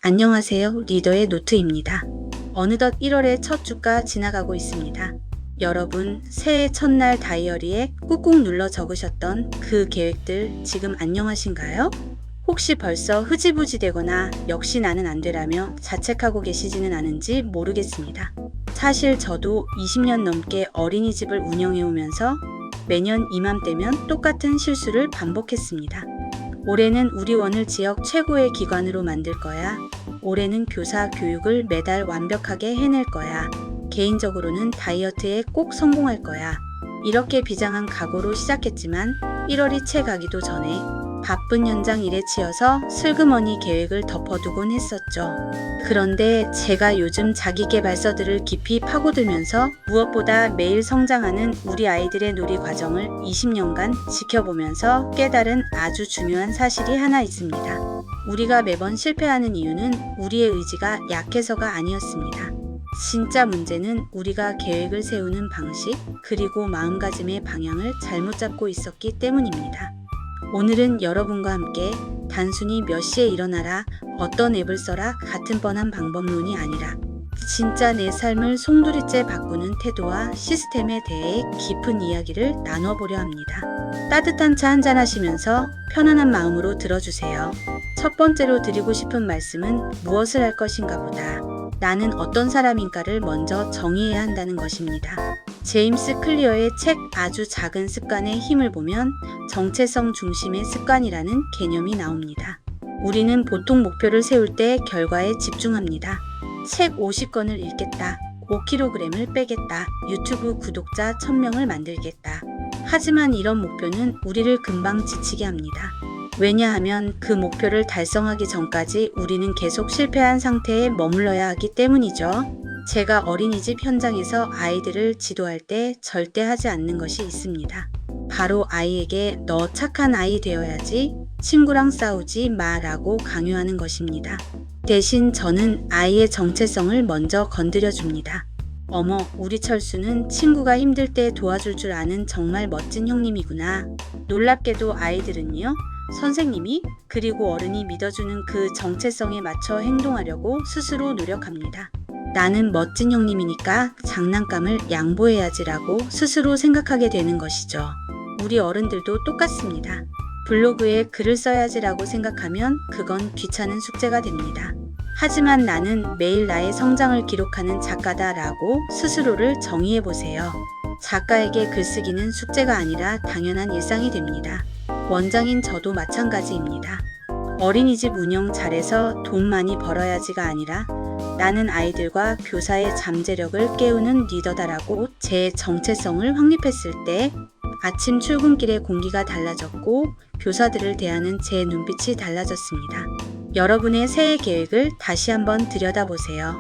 안녕하세요. 리더의 노트입니다. 어느덧 1월의 첫 주가 지나가고 있습니다. 여러분, 새해 첫날 다이어리에 꾹꾹 눌러 적으셨던 그 계획들 지금 안녕하신가요? 혹시 벌써 흐지부지 되거나 역시 나는 안 되라며 자책하고 계시지는 않은지 모르겠습니다. 사실 저도 20년 넘게 어린이집을 운영해 오면서 매년 이맘때면 똑같은 실수를 반복했습니다. 올해는 우리 원을 지역 최고의 기관으로 만들 거야. 올해는 교사 교육을 매달 완벽하게 해낼 거야. 개인적으로는 다이어트에 꼭 성공할 거야. 이렇게 비장한 각오로 시작했지만 1월이 채 가기도 전에 바쁜 현장 일에 치여서 슬그머니 계획을 덮어두곤 했었죠. 그런데 제가 요즘 자기계발서들을 깊이 파고들면서 무엇보다 매일 성장하는 우리 아이들의 놀이 과정을 20년간 지켜보면서 깨달은 아주 중요한 사실이 하나 있습니다. 우리가 매번 실패하는 이유는 우리의 의지가 약해서가 아니었습니다. 진짜 문제는 우리가 계획을 세우는 방식, 그리고 마음가짐의 방향을 잘못 잡고 있었기 때문입니다. 오늘은 여러분과 함께 단순히 몇 시에 일어나라, 어떤 앱을 써라 같은 뻔한 방법론이 아니라 진짜 내 삶을 송두리째 바꾸는 태도와 시스템에 대해 깊은 이야기를 나눠보려 합니다. 따뜻한 차 한잔 하시면서 편안한 마음으로 들어주세요. 첫 번째로 드리고 싶은 말씀은 무엇을 할 것인가 보다 나는 어떤 사람인가를 먼저 정의해야 한다는 것입니다. 제임스 클리어의 책 아주 작은 습관의 힘을 보면 정체성 중심의 습관이라는 개념이 나옵니다. 우리는 보통 목표를 세울 때 결과에 집중합니다. 책 50권을 읽겠다, 5kg을 빼겠다, 유튜브 구독자 1000명을 만들겠다. 하지만 이런 목표는 우리를 금방 지치게 합니다. 왜냐하면 그 목표를 달성하기 전까지 우리는 계속 실패한 상태에 머물러야 하기 때문이죠. 제가 어린이집 현장에서 아이들을 지도할 때 절대 하지 않는 것이 있습니다. 바로 아이에게 너 착한 아이 되어야지, 친구랑 싸우지 마라고 강요하는 것입니다. 대신 저는 아이의 정체성을 먼저 건드려 줍니다. 어머, 우리 철수는 친구가 힘들 때 도와줄 줄 아는 정말 멋진 형님이구나. 놀랍게도 아이들은요, 선생님이 그리고 어른이 믿어주는 그 정체성에 맞춰 행동하려고 스스로 노력합니다. 나는 멋진 형님이니까 장난감을 양보해야지라고 스스로 생각하게 되는 것이죠. 우리 어른들도 똑같습니다. 블로그에 글을 써야지라고 생각하면 그건 귀찮은 숙제가 됩니다. 하지만 나는 매일 나의 성장을 기록하는 작가다라고 스스로를 정의해보세요. 작가에게 글쓰기는 숙제가 아니라 당연한 일상이 됩니다. 원장인 저도 마찬가지입니다. 어린이집 운영 잘해서 돈 많이 벌어야지가 아니라 나는 아이들과 교사의 잠재력을 깨우는 리더다라고 제 정체성을 확립했을 때 아침 출근길의 공기가 달라졌고 교사들을 대하는 제 눈빛이 달라졌습니다. 여러분의 새해 계획을 다시 한번 들여다보세요.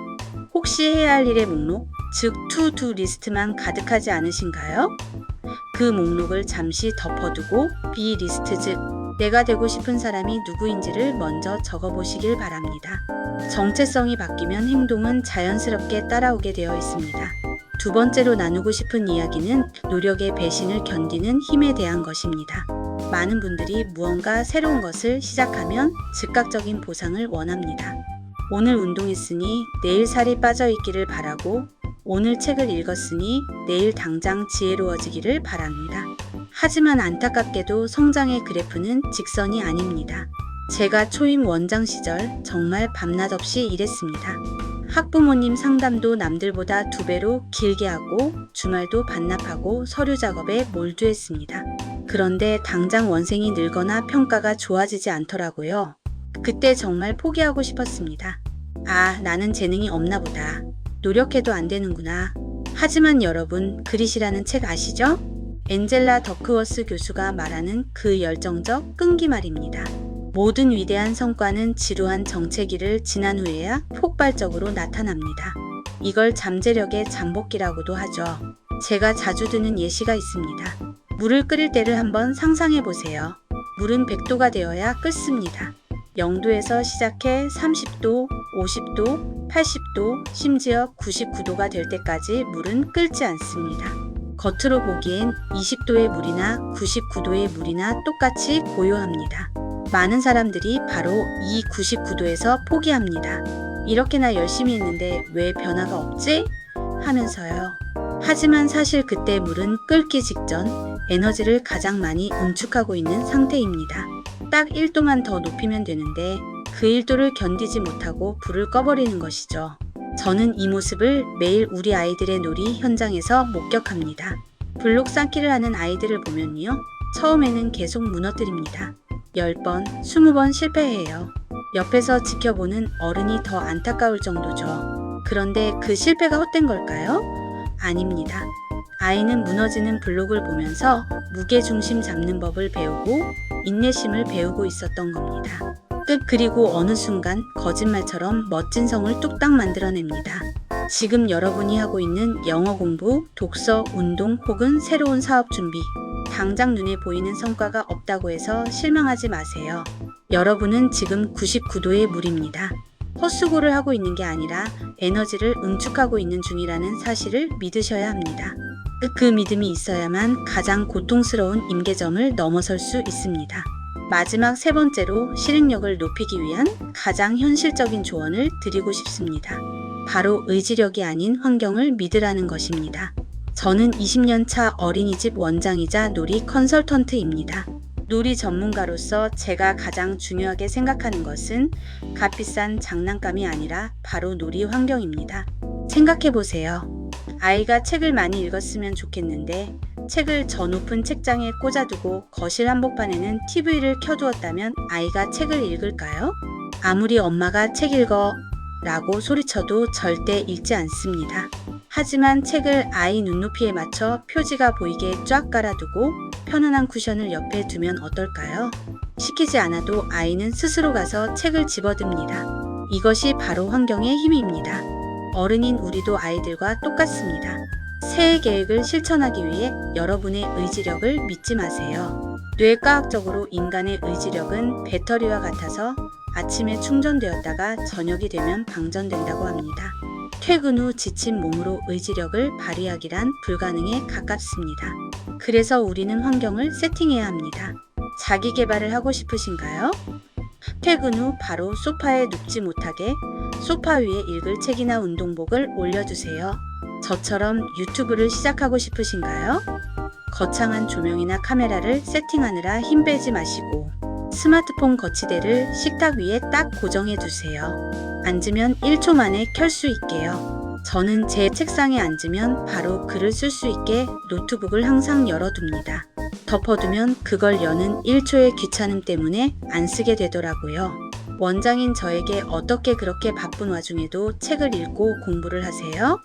혹시 해야 할 일의 목록, 즉 투두 리스트만 가득하지 않으신가요? 그 목록을 잠시 덮어두고 비 리스트, 즉 내가 되고 싶은 사람이 누구인지를 먼저 적어보시길 바랍니다. 정체성이 바뀌면 행동은 자연스럽게 따라오게 되어 있습니다. 두 번째로 나누고 싶은 이야기는 노력의 배신을 견디는 힘에 대한 것입니다. 많은 분들이 무언가 새로운 것을 시작하면 즉각적인 보상을 원합니다. 오늘 운동했으니 내일 살이 빠져있기를 바라고, 오늘 책을 읽었으니 내일 당장 지혜로워지기를 바랍니다. 하지만 안타깝게도 성장의 그래프는 직선이 아닙니다. 제가 초임 원장 시절 정말 밤낮 없이 일했습니다. 학부모님 상담도 남들보다 2배로 길게 하고 주말도 반납하고 서류 작업에 몰두했습니다. 그런데 당장 원생이 늘거나 평가가 좋아지지 않더라고요. 그때 정말 포기하고 싶었습니다. 아, 나는 재능이 없나 보다. 노력해도 안 되는구나. 하지만 여러분, 그릿이라는 책 아시죠? 엔젤라 더크워스 교수가 말하는 그 열정적 끈기 말입니다. 모든 위대한 성과는 지루한 정체기를 지난 후에야 폭발적으로 나타납니다. 이걸 잠재력의 잠복기라고도 하죠. 제가 자주 드는 예시가 있습니다. 물을 끓일 때를 한번 상상해 보세요. 물은 100도가 되어야 끓습니다. 0도에서 시작해 30도, 50도, 80도, 심지어 99도가 될 때까지 물은 끓지 않습니다. 겉으로 보기엔 20도의 물이나 99도의 물이나 똑같이 고요합니다. 많은 사람들이 바로 이 99도에서 포기합니다. 이렇게나 열심히 했는데 왜 변화가 없지? 하면서요. 하지만 사실 그때 물은 끓기 직전 에너지를 가장 많이 응축하고 있는 상태입니다. 딱 1도만 더 높이면 되는데 그 1도를 견디지 못하고 불을 꺼버리는 것이죠. 저는 이 모습을 매일 우리 아이들의 놀이 현장에서 목격합니다. 블록 쌓기를 하는 아이들을 보면요. 처음에는 계속 무너뜨립니다. 10번, 20번 실패해요. 옆에서 지켜보는 어른이 더 안타까울 정도죠. 그런데 그 실패가 헛된 걸까요? 아닙니다. 아이는 무너지는 블록을 보면서 무게중심 잡는 법을 배우고 인내심을 배우고 있었던 겁니다. 그리고 어느 순간 거짓말처럼 멋진 성을 뚝딱 만들어냅니다. 지금 여러분이 하고 있는 영어 공부, 독서, 운동 혹은 새로운 사업 준비, 당장 눈에 보이는 성과가 없다고 해서 실망하지 마세요. 여러분은 지금 99도의 물입니다. 헛수고를 하고 있는 게 아니라 에너지를 응축하고 있는 중이라는 사실을 믿으셔야 합니다. 그 믿음이 있어야만 가장 고통스러운 임계점을 넘어설 수 있습니다. 마지막 세 번째로 실행력을 높이기 위한 가장 현실적인 조언을 드리고 싶습니다. 바로 의지력이 아닌 환경을 믿으라는 것입니다. 저는 20년 차 어린이집 원장이자 놀이 컨설턴트입니다. 놀이 전문가로서 제가 가장 중요하게 생각하는 것은 값비싼 장난감이 아니라 바로 놀이 환경입니다. 생각해보세요. 아이가 책을 많이 읽었으면 좋겠는데 책을 저 높은 책장에 꽂아두고 거실 한복판에는 TV를 켜두었다면 아이가 책을 읽을까요? 아무리 엄마가 책 읽어 라고 소리쳐도 절대 읽지 않습니다. 하지만 책을 아이 눈높이에 맞춰 표지가 보이게 쫙 깔아두고 편안한 쿠션을 옆에 두면 어떨까요? 시키지 않아도 아이는 스스로 가서 책을 집어듭니다. 이것이 바로 환경의 힘입니다. 어른인 우리도 아이들과 똑같습니다. 새해 계획을 실천하기 위해 여러분의 의지력을 믿지 마세요. 뇌과학적으로 인간의 의지력은 배터리와 같아서 아침에 충전되었다가 저녁이 되면 방전된다고 합니다. 퇴근 후 지친 몸으로 의지력을 발휘하기란 불가능에 가깝습니다. 그래서 우리는 환경을 세팅해야 합니다. 자기 개발을 하고 싶으신가요? 퇴근 후 바로 소파에 눕지 못하게 소파 위에 읽을 책이나 운동복을 올려두세요. 저처럼 유튜브를 시작하고 싶으신가요? 거창한 조명이나 카메라를 세팅하느라 힘 빼지 마시고 스마트폰 거치대를 식탁 위에 딱 고정해 두세요. 앉으면 1초 만에 켤 수 있게요. 저는 제 책상에 앉으면 바로 글을 쓸 수 있게 노트북을 항상 열어둡니다. 덮어두면 그걸 여는 1초의 귀찮음 때문에 안 쓰게 되더라고요. 원장인 저에게 어떻게 그렇게 바쁜 와중에도 책을 읽고 공부를 하세요?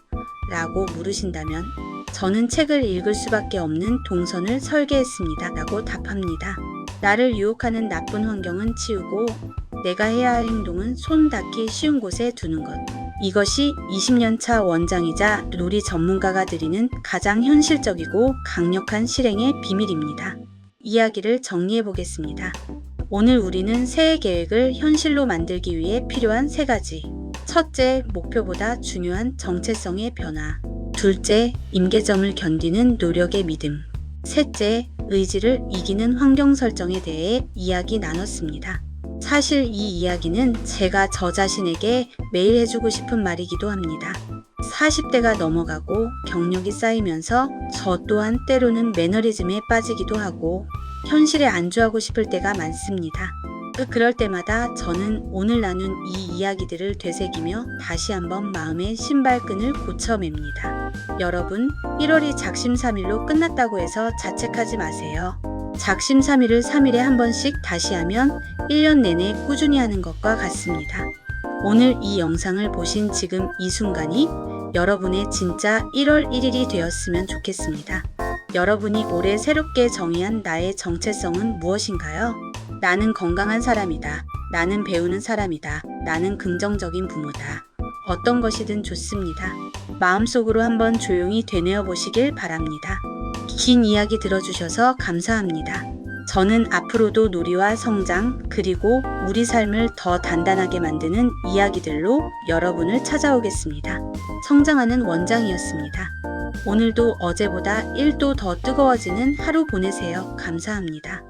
라고 물으신다면 저는 책을 읽을 수밖에 없는 동선을 설계했습니다. 라고 답합니다. 나를 유혹하는 나쁜 환경은 치우고 내가 해야 할 행동은 손 닿기 쉬운 곳에 두는 것. 이것이 20년 차 원장이자 놀이 전문가가 드리는 가장 현실적이고 강력한 실행의 비밀입니다. 이야기를 정리해 보겠습니다. 오늘 우리는 새해 계획을 현실로 만들기 위해 필요한 3가지. 첫째, 목표보다 중요한 정체성의 변화. 둘째, 임계점을 견디는 노력의 믿음. 셋째, 의지를 이기는 환경 설정에 대해 이야기 나눴습니다. 사실 이 이야기는 제가 저 자신에게 매일 해주고 싶은 말이기도 합니다. 40대가 넘어가고 경력이 쌓이면서 저 또한 때로는 매너리즘에 빠지기도 하고 현실에 안주하고 싶을 때가 많습니다. 그럴 때마다 저는 오늘 나눈 이 이야기들을 되새기며 다시 한번 마음의 신발끈을 고쳐맵니다. 여러분, 1월이 작심삼일로 끝났다고 해서 자책하지 마세요. 작심삼일을 3일에 한 번씩 다시 하면 1년 내내 꾸준히 하는 것과 같습니다. 오늘 이 영상을 보신 지금 이 순간이 여러분의 진짜 1월 1일이 되었으면 좋겠습니다. 여러분이 올해 새롭게 정의한 나의 정체성은 무엇인가요? 나는 건강한 사람이다. 나는 배우는 사람이다. 나는 긍정적인 부모다. 어떤 것이든 좋습니다. 마음속으로 한번 조용히 되뇌어 보시길 바랍니다. 긴 이야기 들어주셔서 감사합니다. 저는 앞으로도 놀이와 성장, 그리고 우리 삶을 더 단단하게 만드는 이야기들로 여러분을 찾아오겠습니다. 성장하는 원장이었습니다. 오늘도 어제보다 1도 더 뜨거워지는 하루 보내세요. 감사합니다.